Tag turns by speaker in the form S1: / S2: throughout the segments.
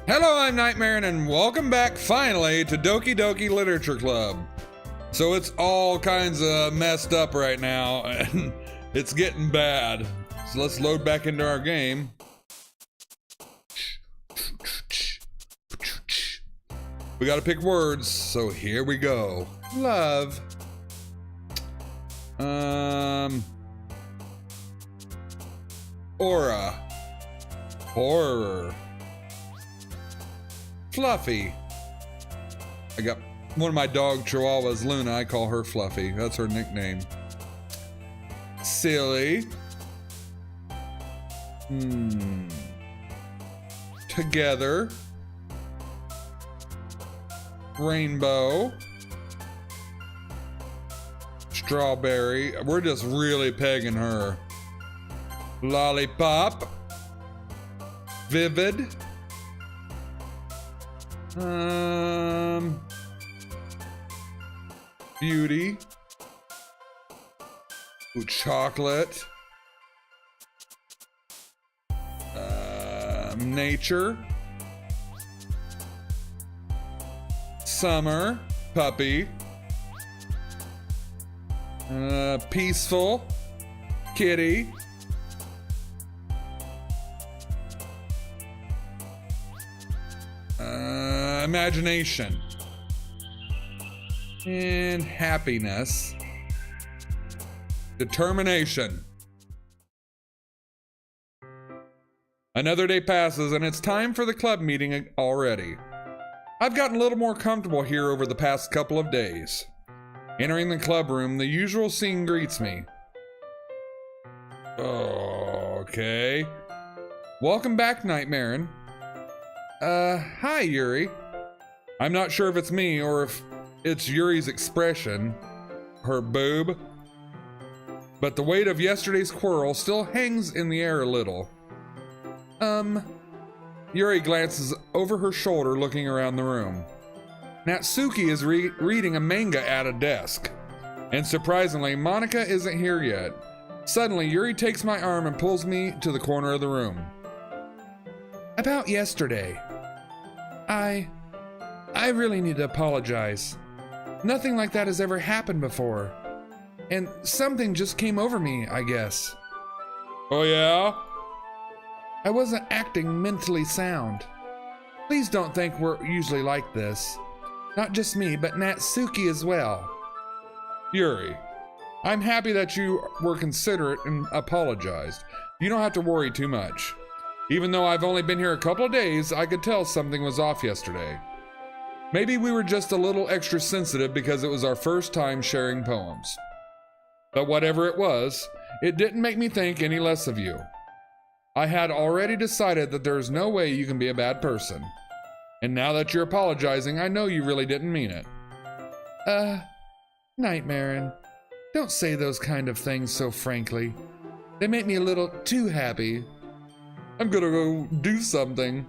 S1: Hello, I'm Nightmaaron, and welcome back finally to Doki Doki Literature Club. So it's all kinds of messed up right now, and it's getting bad. So let's load back into our game. We gotta pick words, so here we go. Love. Aura. Horror. Fluffy. I got one of my dog chihuahuas, Luna. I call her Fluffy. That's her nickname. Silly. Together. Rainbow. Strawberry. We're just really pegging her. Lollipop. Vivid. Beauty. Ooh, chocolate. Nature. Summer. Puppy. Peaceful. Kitty. Imagination. And happiness. Determination. Another day passes and it's time for the club meeting already. I've gotten a little more comfortable here over the past couple of days. Entering the club room, the usual scene greets me. Okay. Welcome back, Nightmaaron. Hi, Yuri. I'm not sure if it's me or if it's Yuri's expression, her boob, but the weight of yesterday's quarrel still hangs in the air a little. Yuri glances over her shoulder looking around the room. Natsuki is reading a manga at a desk. And surprisingly, Monica isn't here yet. Suddenly, Yuri takes my arm and pulls me to the corner of the room. About yesterday. I really need to apologize. Nothing like that has ever happened before. And something just came over me, I guess. Oh yeah? I wasn't acting mentally sound. Please don't think we're usually like this. Not just me, but Natsuki as well. Yuri, I'm happy that you were considerate and apologized. You don't have to worry too much. Even though I've only been here a couple of days, I could tell something was off yesterday. Maybe we were just a little extra sensitive because it was our first time sharing poems. But whatever it was, it didn't make me think any less of you. I had already decided that there's no way you can be a bad person. And now that you're apologizing, I know you really didn't mean it. Nightmaaron, don't say those kind of things so frankly. They make me a little too happy. I'm gonna go do something.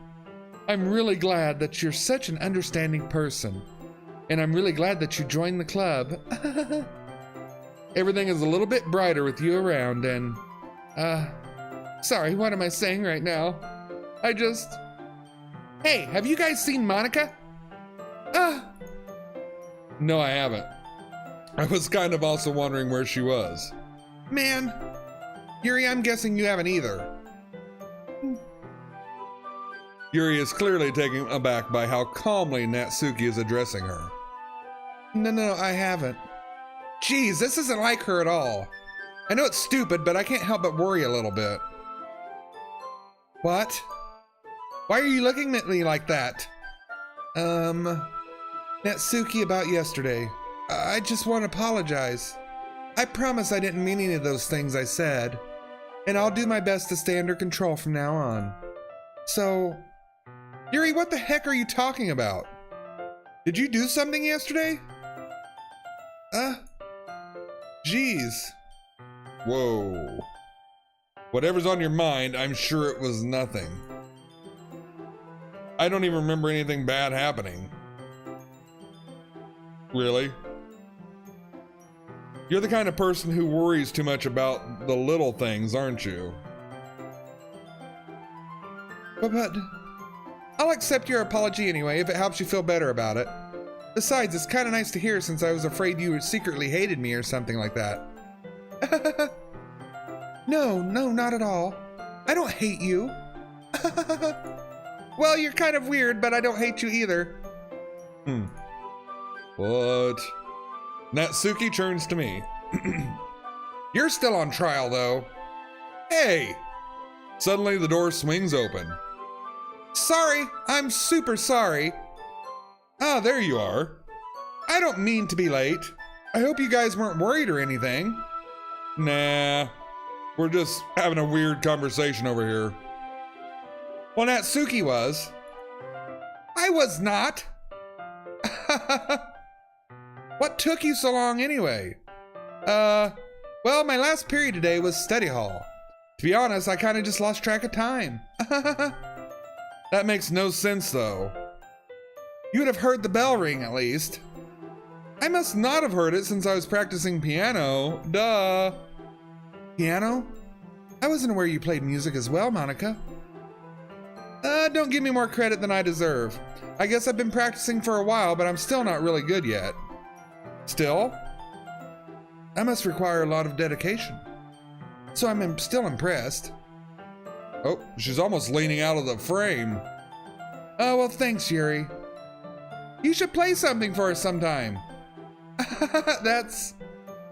S1: I'm really glad that you're such an understanding person. And I'm really glad that you joined the club. Everything is a little bit brighter with you around and, sorry, what am I saying right now? Hey, have you guys seen Monica? No, I haven't. I was kind of also wondering where she was. Man, Yuri, I'm guessing you haven't either. Yuri is clearly taken aback by how calmly Natsuki is addressing her. No, I haven't. Geez, this isn't like her at all. I know it's stupid, but I can't help but worry a little bit. What? Why are you looking at me like that? Natsuki, about yesterday. I just want to apologize. I promise I didn't mean any of those things I said. And I'll do my best to stay under control from now on. So, Yuri, what the heck are you talking about? Did you do something yesterday? Jeez. Whoa. Whatever's on your mind, I'm sure it was nothing. I don't even remember anything bad happening. Really? You're the kind of person who worries too much about the little things, aren't you? But I'll accept your apology anyway if it helps you feel better about it. Besides, it's kind of nice to hear since I was afraid you secretly hated me or something like that. No, not at all. I don't hate you. Well, you're kind of weird, but I don't hate you either. What? Natsuki turns to me. You're still on trial, though. Hey! Suddenly, the door swings open. Sorry, I'm super sorry. Ah, there you are. I don't mean to be late. I hope you guys weren't worried or anything. Nah, we're just having a weird conversation over here. Well, Natsuki was. I was not. What took you so long anyway? Well, my last period today was study hall. To be honest, I kind of just lost track of time. That makes no sense, though. You would have heard the bell ring, at least. I must not have heard it since I was practicing piano. Duh. Piano? I wasn't aware you played music as well, Monica. Don't give me more credit than I deserve. I guess I've been practicing for a while, but I'm still not really good yet. Still? That must require a lot of dedication. So I'm still impressed. Oh, she's almost leaning out of the frame. Oh, well, thanks, Yuri. You should play something for us sometime. That's...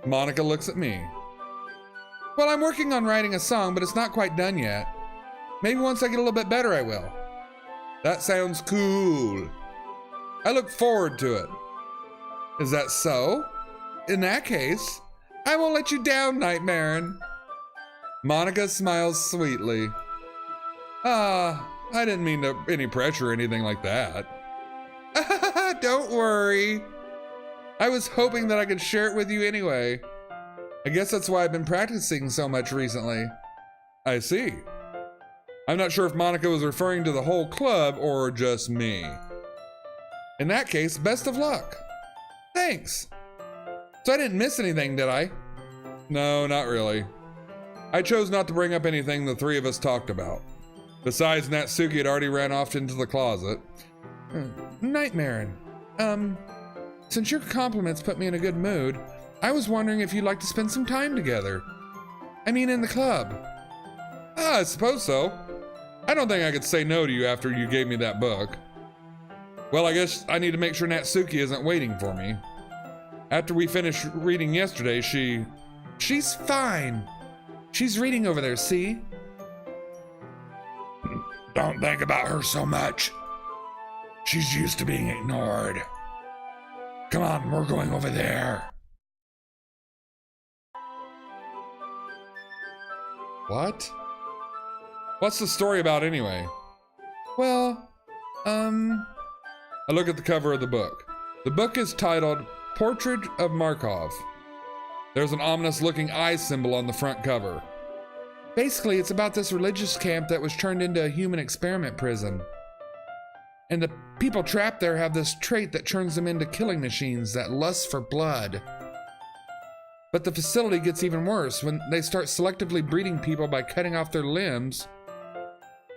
S1: Monica looks at me. Well, I'm working on writing a song, but it's not quite done yet. Maybe once I get a little bit better, I will. That sounds cool. I look forward to it. Is that so? In that case, I won't let you down, Nightmaaron. Monica smiles sweetly. I didn't mean any pressure or anything like that. Don't worry. I was hoping that I could share it with you anyway. I guess that's why I've been practicing so much recently. I see. I'm not sure if Monica was referring to the whole club or just me. In that case, best of luck. Thanks. So I didn't miss anything, did I? No, not really. I chose not to bring up anything the three of us talked about. Besides, Natsuki had already ran off into the closet. Nightmaaron, since your compliments put me in a good mood, I was wondering if you'd like to spend some time together. I mean, in the club. I suppose so. I don't think I could say no to you after you gave me that book. Well, I guess I need to make sure Natsuki isn't waiting for me. After we finished reading yesterday, She's fine. She's reading over there, see? Don't think about her so much. She's used to being ignored. Come on, we're going over there. What? What's the story about anyway? Well, I look at the cover of the book. The book is titled Portrait of Markov. There's an ominous-looking eye symbol on the front cover. Basically, it's about this religious camp that was turned into a human experiment prison. And the people trapped there have this trait that turns them into killing machines that lust for blood. But the facility gets even worse when they start selectively breeding people by cutting off their limbs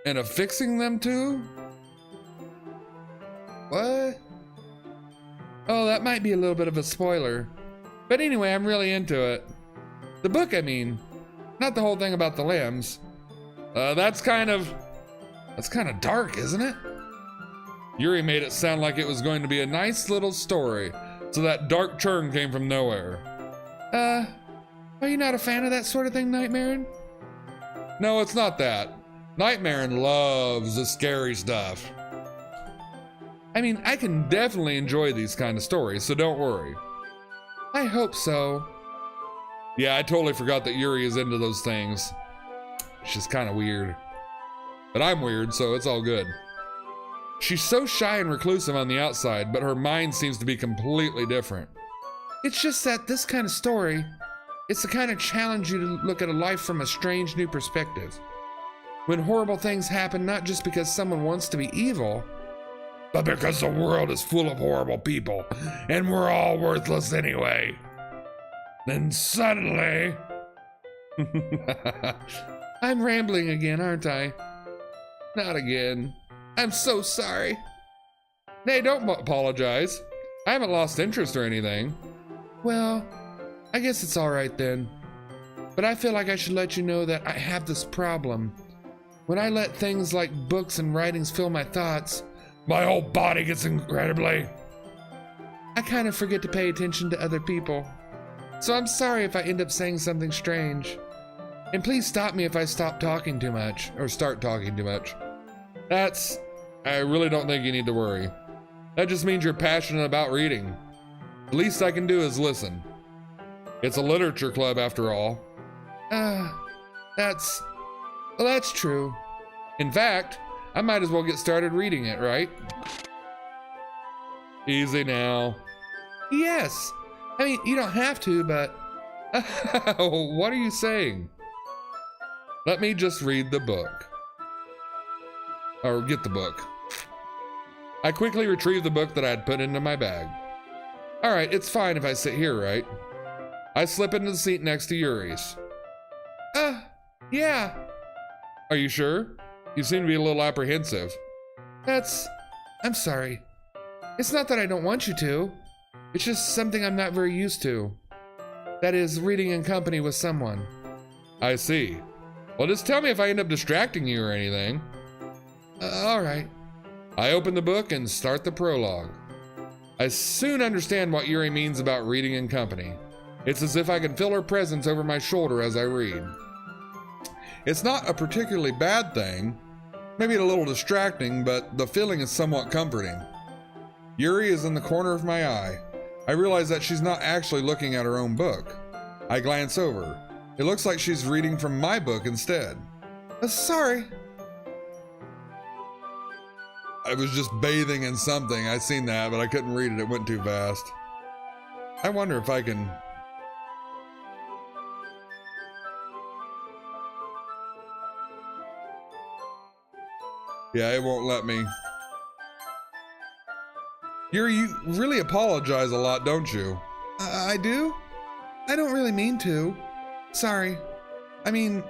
S1: and affixing them to... What? Oh, that might be a little bit of a spoiler. But anyway, I'm really into it. The book, I mean. Not the whole thing about the limbs. That's kind of dark, isn't it? Yuri made it sound like it was going to be a nice little story, so that dark turn came from nowhere. Are you not a fan of that sort of thing, Nightmaaron? No, it's not that. Nightmaaron loves the scary stuff. I mean, I can definitely enjoy these kind of stories, so don't worry. I hope so. Yeah, I totally forgot that Yuri is into those things. It's just kind of weird. But I'm weird, so it's all good. She's so shy and reclusive on the outside, but her mind seems to be completely different. It's just that this kind of story, it's the kind of challenge you to look at a life from a strange new perspective. When horrible things happen, not just because someone wants to be evil, but because the world is full of horrible people, and we're all worthless anyway. Then suddenly... I'm rambling again, aren't I? Not again. I'm so sorry. Nay, don't apologize. I haven't lost interest or anything. Well, I guess it's all right then. But I feel like I should let you know that I have this problem. When I let things like books and writings fill my thoughts, my whole body gets incredibly... I kind of forget to pay attention to other people. So I'm sorry if I end up saying something strange. And please stop me if I stop talking too much, or start talking too much. I really don't think you need to worry. That just means you're passionate about reading. The least I can do is listen. It's a literature club after all. That's true. In fact, I might as well get started reading it, right? Easy now. Yes. I mean, you don't have to, but... What are you saying? Let me just read the book. Or get the book. I quickly retrieved the book that I had put into my bag. All right, it's fine if I sit here, right? I slip into the seat next to Yuri's. Yeah. Are you sure? You seem to be a little apprehensive. I'm sorry. It's not that I don't want you to. It's just something I'm not very used to. That is, reading in company with someone. I see. Well, just tell me if I end up distracting you or anything. All right. I open the book and start the prologue. I soon understand what Yuri means about reading in company. It's as if I can feel her presence over my shoulder as I read. It's not a particularly bad thing, maybe a little distracting, but the feeling is somewhat comforting. Yuri is in the corner of my eye. I realize that she's not actually looking at her own book. I glance over. It looks like she's reading from my book instead. Sorry. I was just bathing in something. I seen that, but I couldn't read it. It went too fast. I wonder if I can... Yeah, it won't let me. Yuri, you really apologize a lot, don't you? I do? I don't really mean to. Sorry. I mean...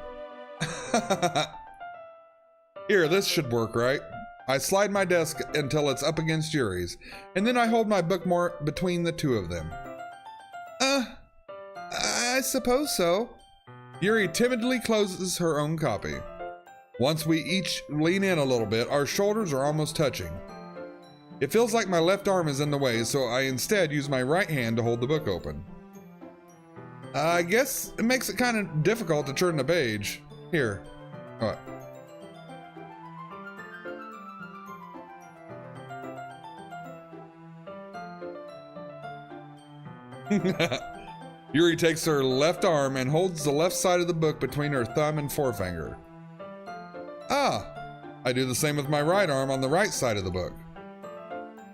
S1: Here, this should work, right? I slide my desk until it's up against Yuri's, and then I hold my book more between the two of them. I suppose so. Yuri timidly closes her own copy. Once we each lean in a little bit, our shoulders are almost touching. It feels like my left arm is in the way, so I instead use my right hand to hold the book open. I guess it makes it kind of difficult to turn the page. Here. What? Yuri takes her left arm and holds the left side of the book between her thumb and forefinger. I do the same with my right arm on the right side of the book.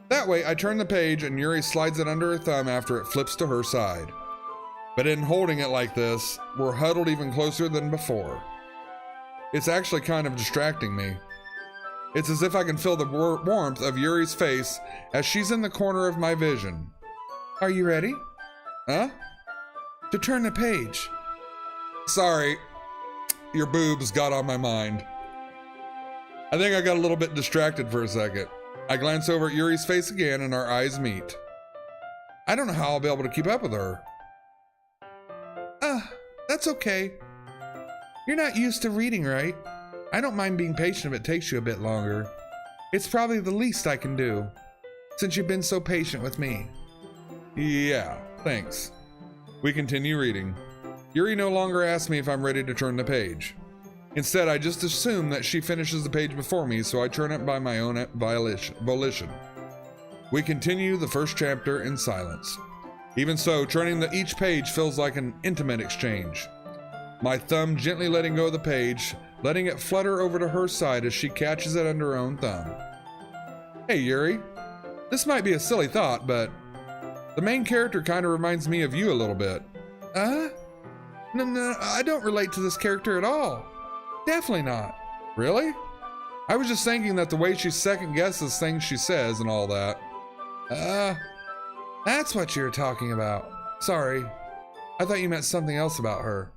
S1: That way, I turn the page and Yuri slides it under her thumb after it flips to her side. But in holding it like this, we're huddled even closer than before. It's actually kind of distracting me. It's as if I can feel the warmth of Yuri's face as she's in the corner of my vision. Are you ready? Huh? To turn the page. Sorry, your boobs got on my mind. I think I got a little bit distracted for a second. I glance over at Yuri's face again and our eyes meet. I don't know how I'll be able to keep up with her. That's okay. You're not used to reading, right? I don't mind being patient if it takes you a bit longer. It's probably the least I can do, since you've been so patient with me. Yeah, thanks. We continue reading. Yuri no longer asks me if I'm ready to turn the page. Instead, I just assume that she finishes the page before me, so I turn it by my own volition. We continue the first chapter in silence. Even so, turning each page feels like an intimate exchange. My thumb gently letting go of the page, letting it flutter over to her side as she catches it under her own thumb. Hey, Yuri. This might be a silly thought, but the main character kind of reminds me of you a little bit. No, I don't relate to this character at all. Definitely not. Really? I was just thinking that the way she second guesses things she says and all that. That's what you're talking about. Sorry. I thought you meant something else about her.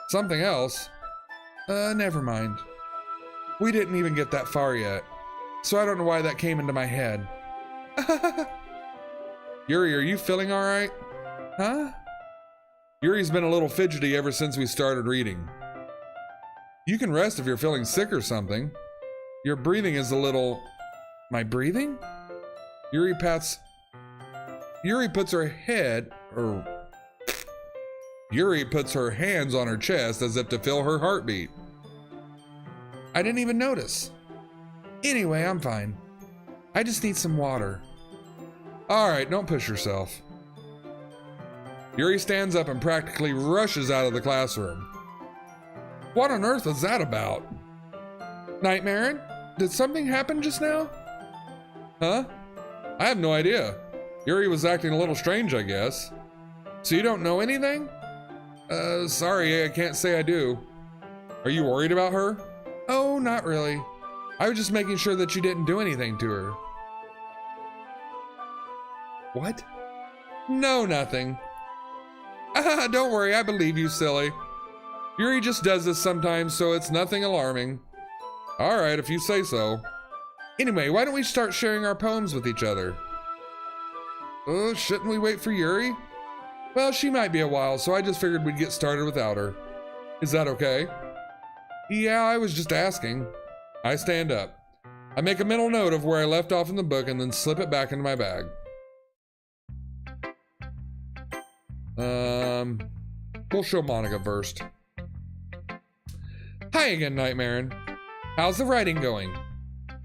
S1: Something else? Never mind. We didn't even get that far yet. so I don't know why that came into my head. Yuri, are you feeling all right? Huh? Yuri's been a little fidgety ever since we started reading. You can rest if you're feeling sick or something. Your breathing is a little... My breathing? Yuri puts her hands on her chest as if to feel her heartbeat. I didn't even notice. Anyway, I'm fine. I just need some water. All right, don't push yourself. Yuri stands up and practically rushes out of the classroom. What on earth was that about? Nightmaaron, did something happen just now? Huh? I have no idea. Yuri was acting a little strange, I guess. So you don't know anything? Sorry, I can't say I do. Are you worried about her? Oh, not really. I was just making sure that you didn't do anything to her. What? No, nothing. Don't worry, I believe you, silly. Yuri just does this sometimes, so it's nothing alarming. All right, if you say so. Anyway, why don't we start sharing our poems with each other? Oh, shouldn't we wait for Yuri? Well, she might be a while, so I just figured we'd get started without her. Is that okay? Yeah, I was just asking. I stand up. I make a mental note of where I left off in the book and then slip it back into my bag. We'll show Monica first. Hi again, Nightmaaron. How's the writing going?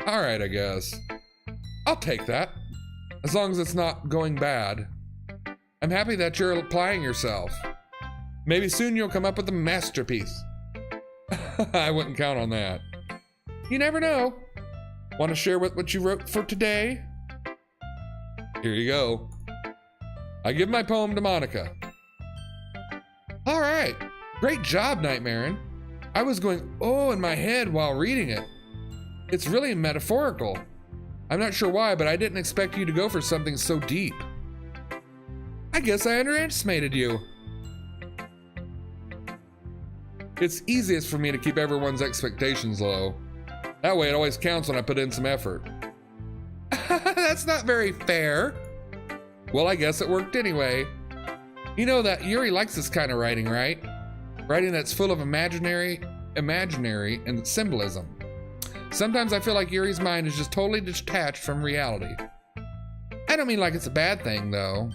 S1: All right, I guess. I'll take that. As long as it's not going bad. I'm happy that you're applying yourself. Maybe soon you'll come up with a masterpiece. I wouldn't count on that. You never know. Want to share what you wrote for today? Here you go. I give my poem to Monica. All right. Great job, Nightmaaron. I was going, oh, in my head while reading it. It's really metaphorical. I'm not sure why, but I didn't expect you to go for something so deep. I guess I underestimated you. It's easiest for me to keep everyone's expectations low. That way it always counts when I put in some effort. That's not very fair. Well, I guess it worked anyway. You know that Yuri likes this kind of writing, right? Writing that's full of imaginary and symbolism. Sometimes I feel like Yuri's mind is just totally detached from reality. I don't mean like it's a bad thing, though.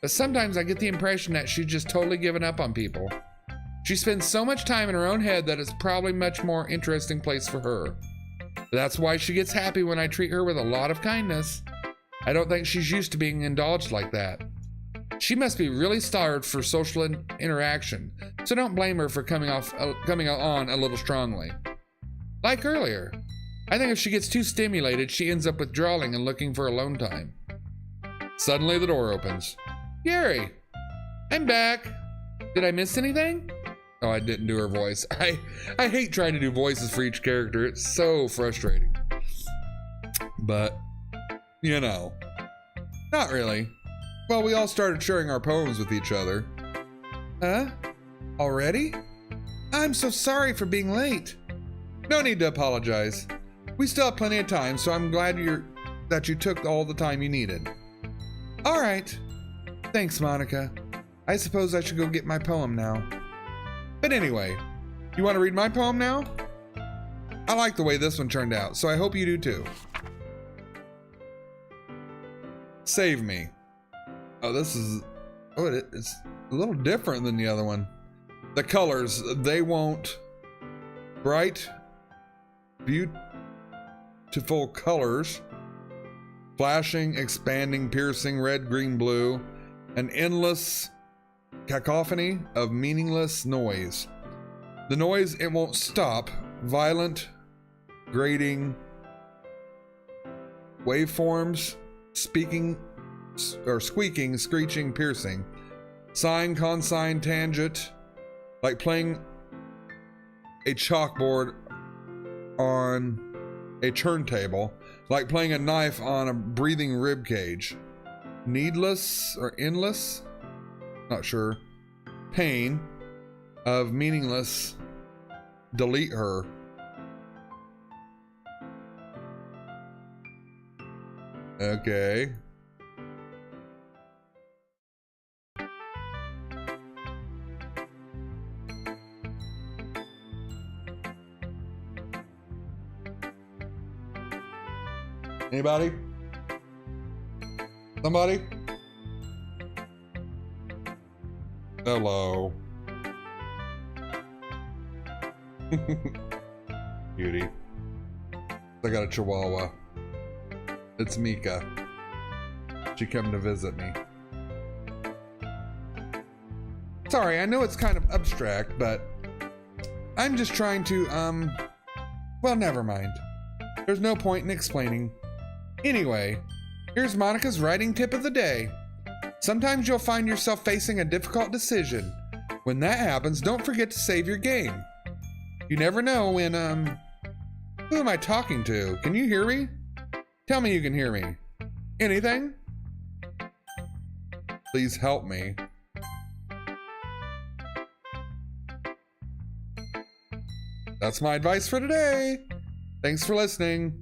S1: But sometimes I get the impression that she's just totally given up on people. She spends so much time in her own head that it's probably a much more interesting place for her. That's why she gets happy when I treat her with a lot of kindness. I don't think she's used to being indulged like that. She must be really starved for social interaction, so don't blame her for coming on a little strongly. Like earlier, I think if she gets too stimulated, she ends up withdrawing and looking for alone time. Suddenly the door opens. Yuri, I'm back. Did I miss anything? Oh, I didn't do her voice. I hate trying to do voices for each character. It's so frustrating. But, you know, not really. Well, we all started sharing our poems with each other. Huh? Already? I'm so sorry for being late. No need to apologize. We still have plenty of time, so I'm glad that you took all the time you needed. All right. Thanks, Monica. I suppose I should go get my poem now. But anyway, you want to read my poem now? I like the way this one turned out, so I hope you do too. Save Me. Oh, it's a little different than the other one. The colors, they won't. Bright, beautiful colors. Flashing, expanding, piercing, red, green, blue. An endless cacophony of meaningless noise. The noise, it won't stop. Violent, grating, waveforms, squeaking, screeching, piercing. Sine, cosine, tangent, like playing a chalkboard on a turntable, like playing a knife on a breathing rib cage. Needless or endless, not sure. Pain of meaningless, delete her. Okay. Anybody? Somebody? Hello. Beauty. I got a chihuahua. It's Mika. She came to visit me. Sorry, I know it's kind of abstract, but I'm just trying to, well, never mind. There's no point in explaining. Anyway, here's Monica's writing tip of the day. Sometimes you'll find yourself facing a difficult decision. When that happens, don't forget to save your game. You never know when, who am I talking to? Can you hear me? Tell me you can hear me. Anything? Please help me. That's my advice for today. Thanks for listening.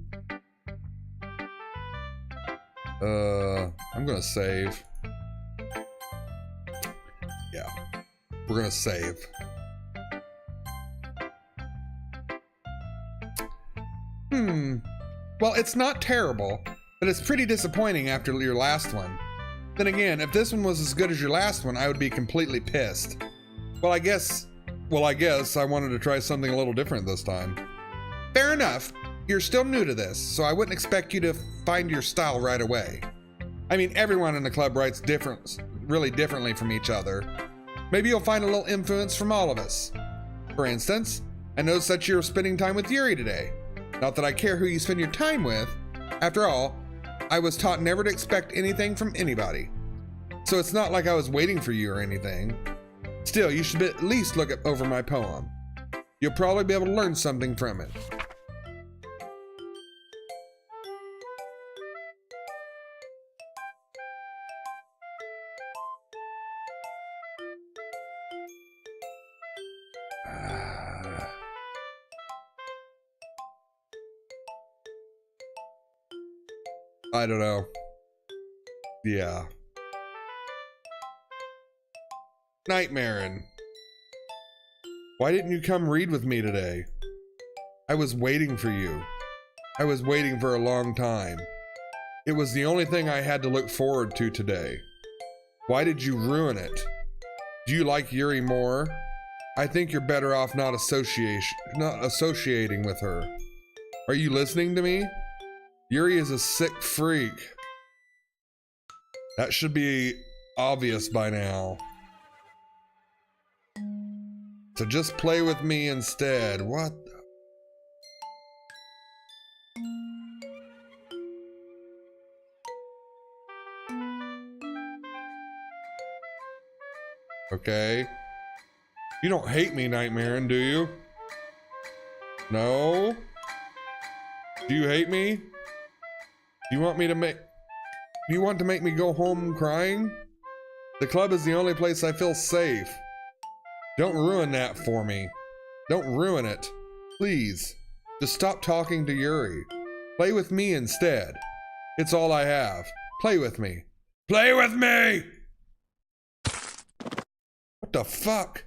S1: I'm gonna save. Yeah, we're gonna save. Well, it's not terrible, but it's pretty disappointing after your last one. Then again, if this one was as good as your last one, I would be completely pissed. Well, I guess I wanted to try something a little different this time. Fair enough. You're still new to this, so I wouldn't expect you to find your style right away. I mean, everyone in the club writes really differently from each other. Maybe you'll find a little influence from all of us. For instance, I noticed that you were spending time with Yuri today. Not that I care who you spend your time with. After all, I was taught never to expect anything from anybody. So it's not like I was waiting for you or anything. Still, you should at least look over my poem. You'll probably be able to learn something from it. I don't know. Yeah. Nightmaaron. Why didn't you come read with me today? I was waiting for you. I was waiting for a long time. It was the only thing I had to look forward to today. Why did you ruin it? Do you like Yuri more? I think you're better off not associating with her. Are you listening to me? Yuri is a sick freak. That should be obvious by now. So just play with me instead. What the... Okay. You don't hate me, Nightmaaron, do you? No? Do you hate me? Do you want to make me go home crying? The club is the only place I feel safe. Don't ruin that for me. Don't ruin it. Please. Just stop talking to Yuri. Play with me instead. It's all I have. Play with me. Play with me! What the fuck?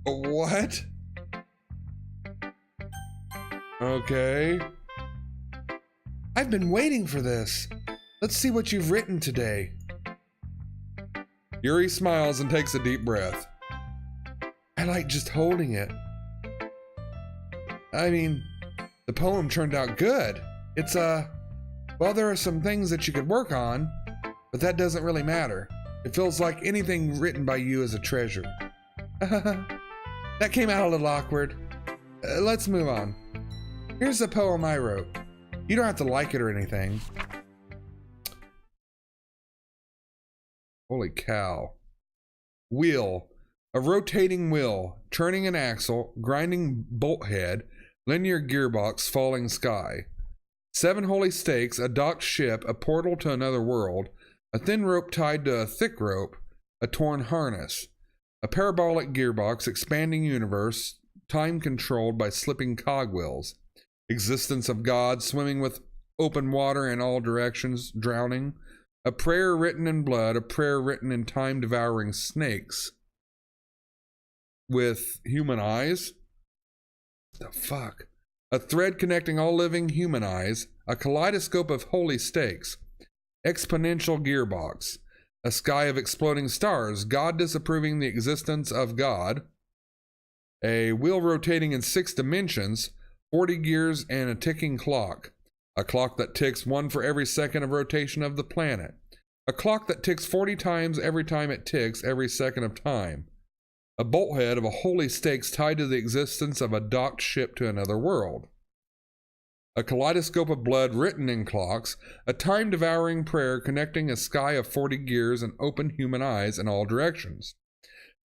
S1: What? Okay. I've been waiting for this. Let's see what you've written today. Yuri smiles and takes a deep breath. I like just holding it. I mean, the poem turned out good. It's, well, there are some things that you could work on, but that doesn't really matter. It feels like anything written by you is a treasure. That came out a little awkward. Let's move on. Here's the poem I wrote. You don't have to like it or anything. Holy cow. Wheel. A rotating wheel, turning an axle, grinding bolt head, linear gearbox, falling sky. 7 holy stakes, a docked ship, a portal to another world, a thin rope tied to a thick rope, a torn harness. A parabolic gearbox, expanding universe, time controlled by slipping cogwheels. Existence of God, swimming with open water in all directions, drowning. A prayer written in blood, a prayer written in time-devouring snakes. With human eyes? The fuck? A thread connecting all living human eyes. A kaleidoscope of holy stakes. Exponential gearbox. A sky of exploding stars. God disapproving the existence of God. A wheel rotating in 6 dimensions. 40 gears and a ticking clock. A clock that ticks 1 for every second of rotation of the planet. A clock that ticks 40 times every time it ticks every second of time. A bolthead of a holy stakes tied to the existence of a docked ship to another world. A kaleidoscope of blood written in clocks. A time-devouring prayer connecting a sky of 40 gears and open human eyes in all directions.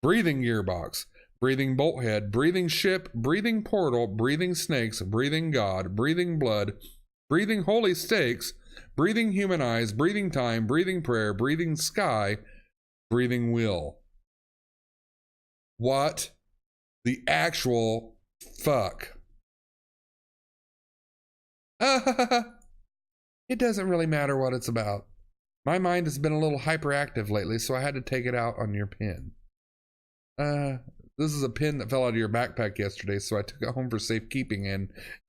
S1: Breathing gearbox. Breathing bolthead. Breathing ship. Breathing portal. Breathing snakes. Breathing God. Breathing blood. Breathing holy stakes. Breathing human eyes. Breathing time. Breathing prayer. Breathing sky. Breathing will. What the actual fuck? It doesn't really matter what it's about. My mind has been a little hyperactive lately, so I had to take it out on your pen. This is a pin that fell out of your backpack yesterday, so I took it home for safekeeping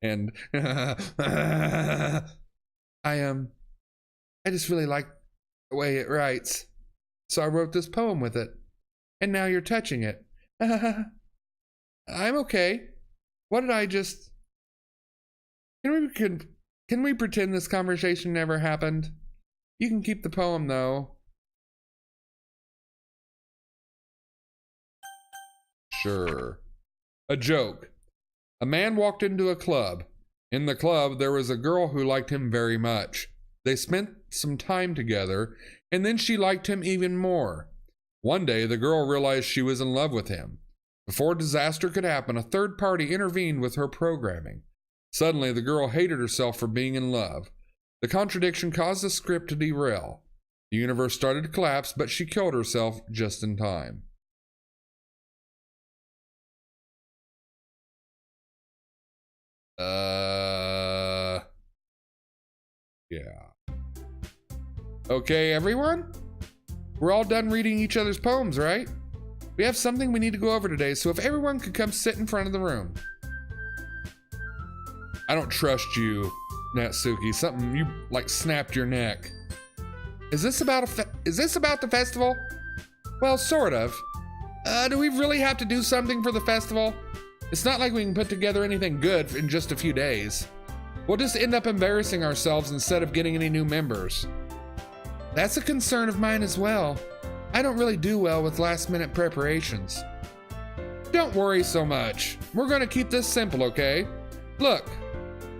S1: and I just really like the way it writes. So I wrote this poem with it. And now you're touching it. I'm okay. What did I just... Can we pretend this conversation never happened? You can keep the poem, though. Sure. A joke. A man walked into a club. In the club, there was a girl who liked him very much. They spent some time together, and then she liked him even more. One day, the girl realized she was in love with him. Before disaster could happen, a third party intervened with her programming. Suddenly, the girl hated herself for being in love. The contradiction caused the script to derail. The universe started to collapse, but she killed herself just in time. Yeah. Okay, everyone? We're all done reading each other's poems, right? We have something we need to go over today, so if everyone could come sit in front of the room. I don't trust you, Natsuki. Something you, like, snapped your neck. Is this about the festival? Well, sort of. Do we really have to do something for the festival? It's not like we can put together anything good in just a few days. We'll just end up embarrassing ourselves instead of getting any new members. That's a concern of mine as well. I don't really do well with last-minute preparations. Don't worry so much. We're gonna keep this simple, okay? Look,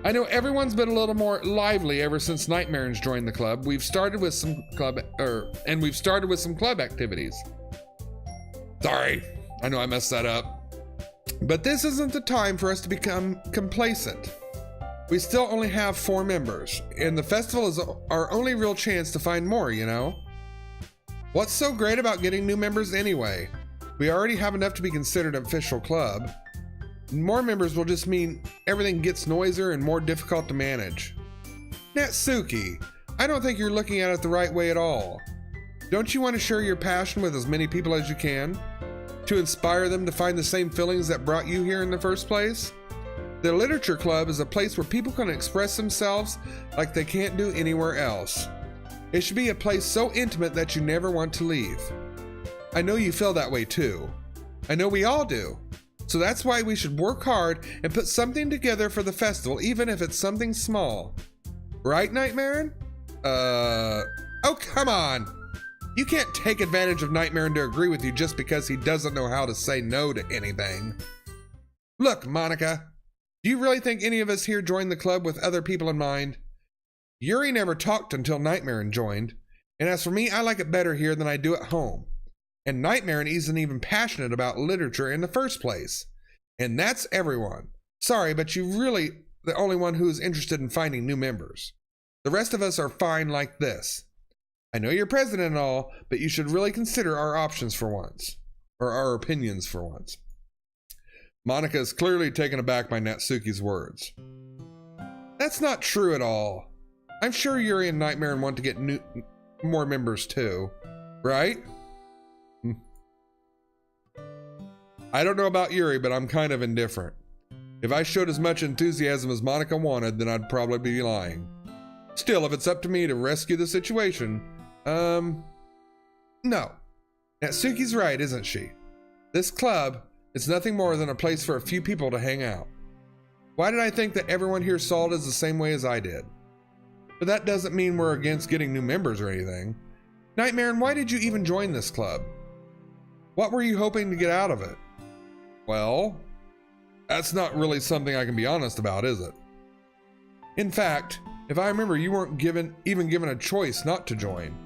S1: I know everyone's been a little more lively ever since Nightmaaron's joined the club. We've started with some club activities. Sorry, I know I messed that up. But this isn't the time for us to become complacent. We still only have 4 members, and the festival is our only real chance to find more, you know? What's so great about getting new members anyway? We already have enough to be considered an official club. More members will just mean everything gets noisier and more difficult to manage. Natsuki, I don't think you're looking at it the right way at all. Don't you want to share your passion with as many people as you can? To inspire them to find the same feelings that brought you here in the first place? The Literature Club is a place where people can express themselves like they can't do anywhere else. It should be a place so intimate that you never want to leave. I know you feel that way too. I know we all do. So that's why we should work hard and put something together for the festival, even if it's something small. Right, Nightmaaron? Oh, come on. You can't take advantage of Nightmaaron to agree with you just because he doesn't know how to say no to anything. Look, Monica, do you really think any of us here joined the club with other people in mind? Yuri never talked until Nightmaaron joined, and as for me, I like it better here than I do at home. And Nightmaaron isn't even passionate about literature in the first place. And that's everyone. Sorry, but you're really the only one who is interested in finding new members. The rest of us are fine like this. I know you're president and all, but you should really consider our options for once. or our opinions for once. Monica is clearly taken aback by Natsuki's words. That's not true at all. I'm sure Yuri and Nightmaaron want to get more members too, right? I don't know about Yuri, but I'm kind of indifferent. If I showed as much enthusiasm as Monica wanted, then I'd probably be lying. Still, if it's up to me to rescue the situation, no. Natsuki's right, isn't she? This club is nothing more than a place for a few people to hang out. Why did I think that everyone here saw it as the same way as I did? But that doesn't mean we're against getting new members or anything. Nightmaaron, why did you even join this club? What were you hoping to get out of it? Well, that's not really something I can be honest about, is it? In fact, if I remember, you weren't even given a choice not to join.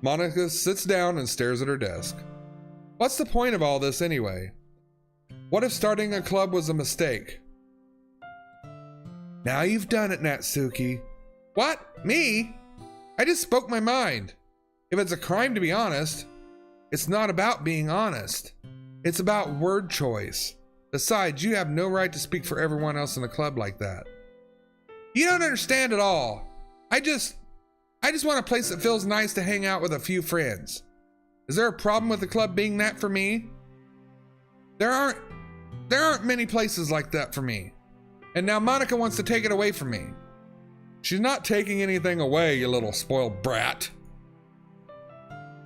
S1: Monica sits down and stares at her desk. What's the point of all this anyway? What if starting a club was a mistake? Now you've done it, Natsuki. What? Me? I just spoke my mind. If it's a crime to be honest, it's not about being honest. It's about word choice. Besides, you have no right to speak for everyone else in the club like that. You don't understand at all. I just want a place that feels nice to hang out with a few friends. Is there a problem with the club being that for me? There aren't many places like that for me. And now Monica wants to take it away from me. She's not taking anything away, you little spoiled brat.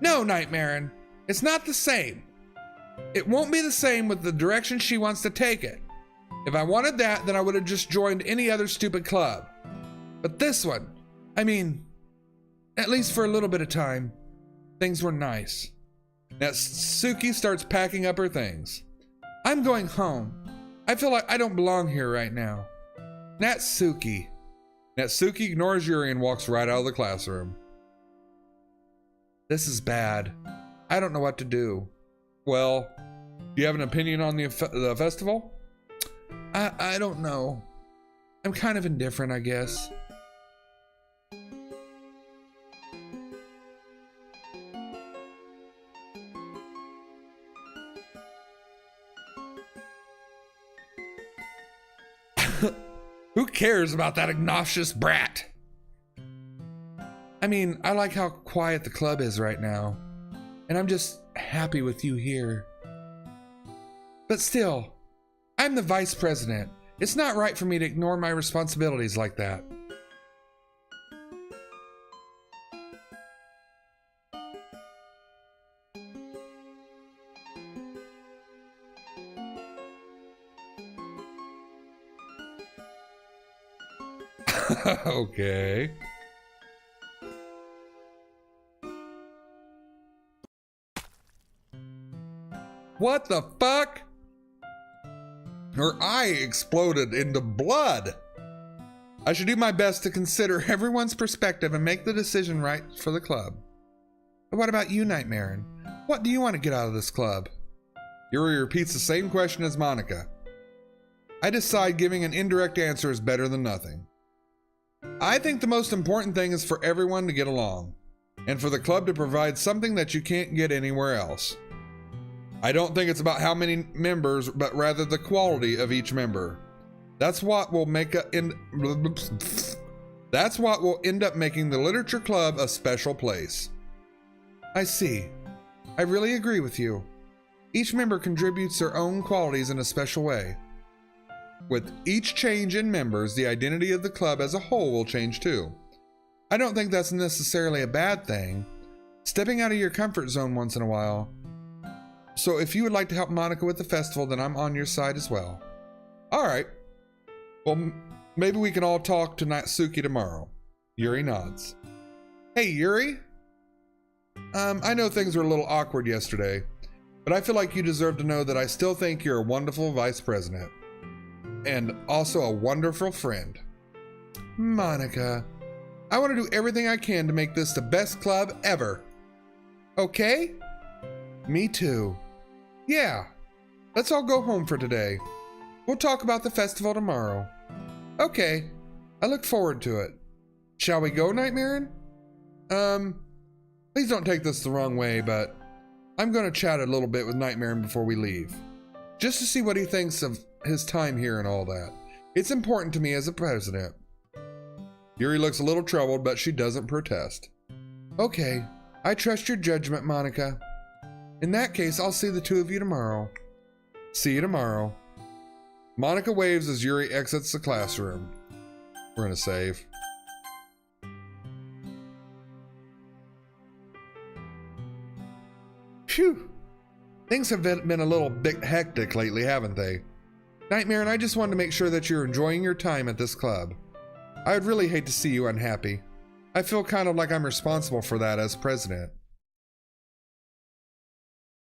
S1: No, Nightmaaron, it's not the same. It won't be the same with the direction she wants to take it. If I wanted that, then I would have just joined any other stupid club. But this one, I mean, at least for a little bit of time, things were nice. Natsuki starts packing up her things. I'm going home. I feel like I don't belong here right now. Natsuki. Natsuki ignores Yuri and walks right out of the classroom. This is bad. I don't know what to do. Well, do you have an opinion on the festival? I don't know. I'm kind of indifferent, I guess. Who cares about that obnoxious brat? I mean, I like how quiet the club is right now, and I'm just happy with you here. But still, I'm the vice president. It's not right for me to ignore my responsibilities like that. Okay. What the fuck? Her eye exploded into blood. I should do my best to consider everyone's perspective and make the decision right for the club. But what about you, Nightmaaron? What do you want to get out of this club? Yuri repeats the same question as Monica. I decide giving an indirect answer is better than nothing. I think the most important thing is for everyone to get along, and for the club to provide something that you can't get anywhere else. I don't think it's about how many members, but rather the quality of each member. That's what will end up making the literature club a special place. I see. I really agree with you. Each member contributes their own qualities in a special way. With each change in members, the identity of the club as a whole will change too. I don't think that's necessarily a bad thing. Stepping out of your comfort zone once in a while. So if you would like to help Monica with the festival, then I'm on your side as well. All right. Well, maybe we can all talk to Natsuki tomorrow. Yuri nods. Hey, Yuri. I know things were a little awkward yesterday, but I feel like you deserve to know that I still think you're a wonderful vice president. And also a wonderful friend. Monica, I want to do everything I can to make this the best club ever. Okay? Me too. Yeah. Let's all go home for today. We'll talk about the festival tomorrow. Okay. I look forward to it. Shall we go, Nightmaaron? Please don't take this the wrong way, but I'm going to chat a little bit with Nightmaaron before we leave, just to see what he thinks of his time here and all that. It's important to me as a president. Yuri looks a little troubled, but she doesn't protest. Okay, I trust your judgment, Monica. In that case, I'll see the two of you tomorrow. See you tomorrow. Monica waves as Yuri exits the classroom. We're gonna save. Phew. Things have been a little bit hectic lately, haven't they? Nightmaaron, I just wanted to make sure that you're enjoying your time at this club. I would really hate to see you unhappy. I feel kind of like I'm responsible for that as president.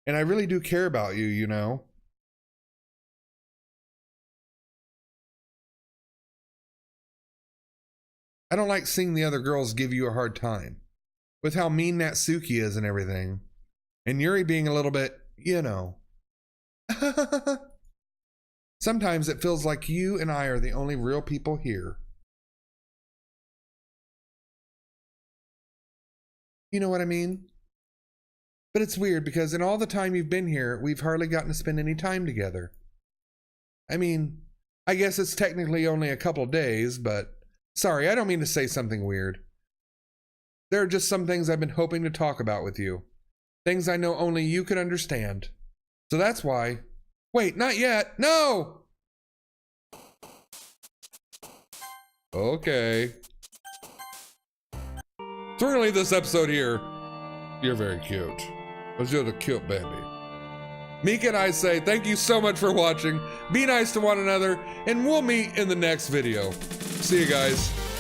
S1: And I really do care about you, you know. I don't like seeing the other girls give you a hard time. With how mean Natsuki is and everything. And Yuri being a little bit, you know. Sometimes it feels like you and I are the only real people here. You know what I mean? But it's weird because in all the time you've been here, we've hardly gotten to spend any time together. I mean, I guess it's technically only a couple days, but sorry, I don't mean to say something weird. There are just some things I've been hoping to talk about with you. Things I know only you could understand. So that's why. Wait, not yet. No! Okay. So we're gonna leave this episode here. You're very cute. Let's do the cute baby. Mika and I say thank you so much for watching. Be nice to one another, and we'll meet in the next video. See you guys.